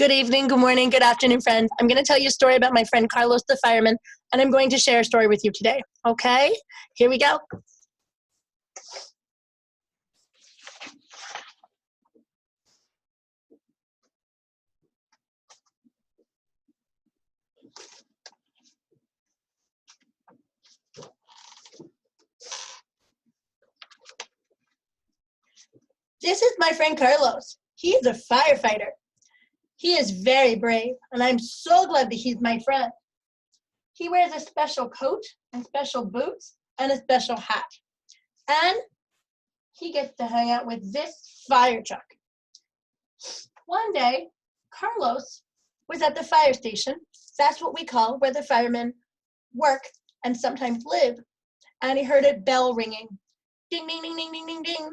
Good evening, good morning, good afternoon, friends. I'm going to tell you a story about my friend Carlos the fireman, and I'm going to share a story with you today. Okay? Here we go. This is my friend Carlos. He is a firefighter. He is very brave, and I'm so glad that he's my friend. He wears a special coat and special boots and a special hat. And he gets to hang out with this fire truck. One day, Carlos was at the fire station. That's what we call where the firemen work and sometimes live. And he heard a bell ringing. Ding, ding, ding, ding, ding, ding, ding.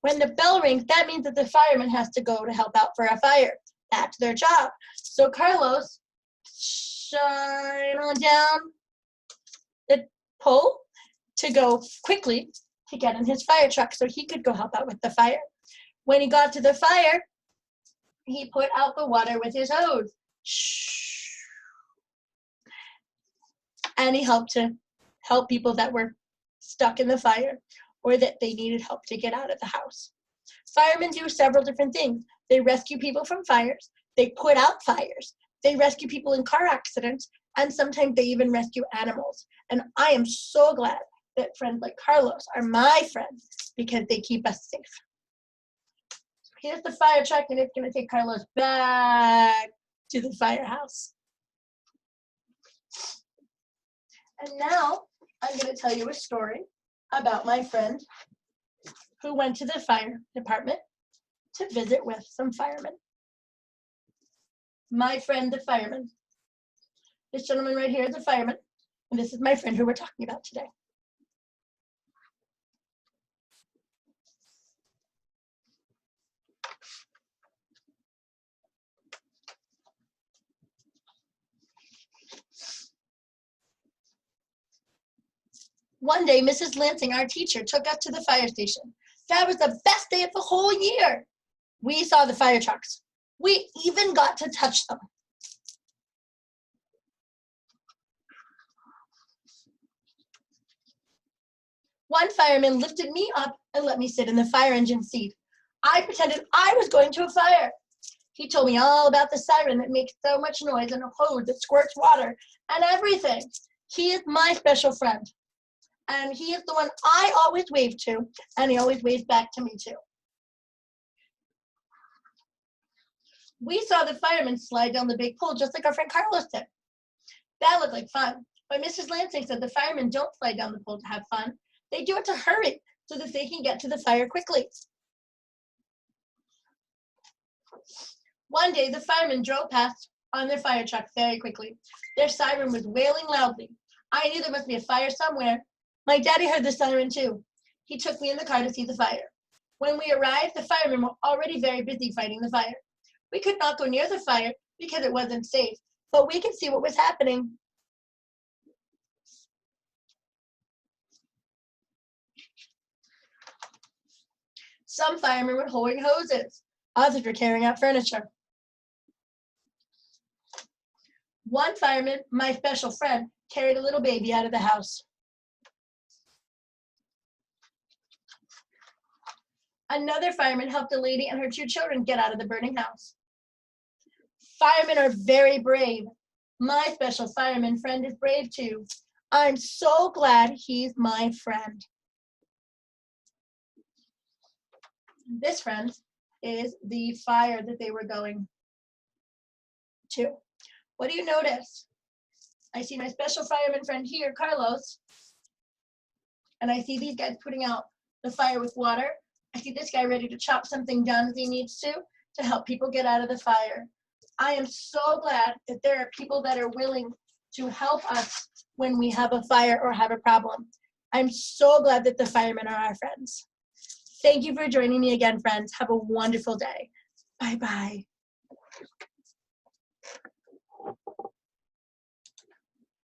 When the bell rings, that means that the fireman has to go to help out for a fire. That's their job. So Carlos shine on down the pole to go quickly to get in his fire truck so he could go help out with the fire. When he got to the fire, he put out the water with his hose. And he helped people that were stuck in the fire or that they needed help to get out of the house. Firemen do several different things. They rescue people from fires. They put out fires. They rescue people in car accidents. And sometimes they even rescue animals. And I am so glad that friends like Carlos are my friends because they keep us safe. Here's the fire truck, and it's going to take Carlos back to the firehouse. And now I'm going to tell you a story about my friend who went to the fire department to visit with some firemen. My friend, the fireman. This gentleman right here is a fireman, and this is my friend who we're talking about today. One day, Mrs. Lansing, our teacher, took us to the fire station. That was the best day of the whole year. We saw the fire trucks. We even got to touch them. One fireman lifted me up and let me sit in the fire engine seat. I pretended I was going to a fire. He told me all about the siren that makes so much noise and a hose that squirts water and everything. He is my special friend. And he is the one I always wave to, and he always waves back to me too. We saw the firemen slide down the big pole just like our friend Carlos did. That looked like fun. But Mrs. Lansing said the firemen don't slide down the pole to have fun. They do it to hurry so that they can get to the fire quickly. One day, the firemen drove past on their fire truck very quickly. Their siren was wailing loudly. I knew there must be a fire somewhere. My daddy heard the siren too. He took me in the car to see the fire. When we arrived, the firemen were already very busy fighting the fire. We could not go near the fire because it wasn't safe, but we could see what was happening. Some firemen were holding hoses. Others were carrying out furniture. One fireman, my special friend, carried a little baby out of the house. Another fireman helped a lady and her 2 children get out of the burning house. Firemen are very brave. My special fireman friend is brave too. I'm so glad he's my friend. This friend is the fire that they were going to. What do you notice? I see my special fireman friend here, Carlos, and I see these guys putting out the fire with water. I see this guy ready to chop something down as he needs to help people get out of the fire. I am so glad that there are people that are willing to help us when we have a fire or have a problem. I'm so glad that the firemen are our friends. Thank you for joining me again, friends. Have a wonderful day. Bye-bye.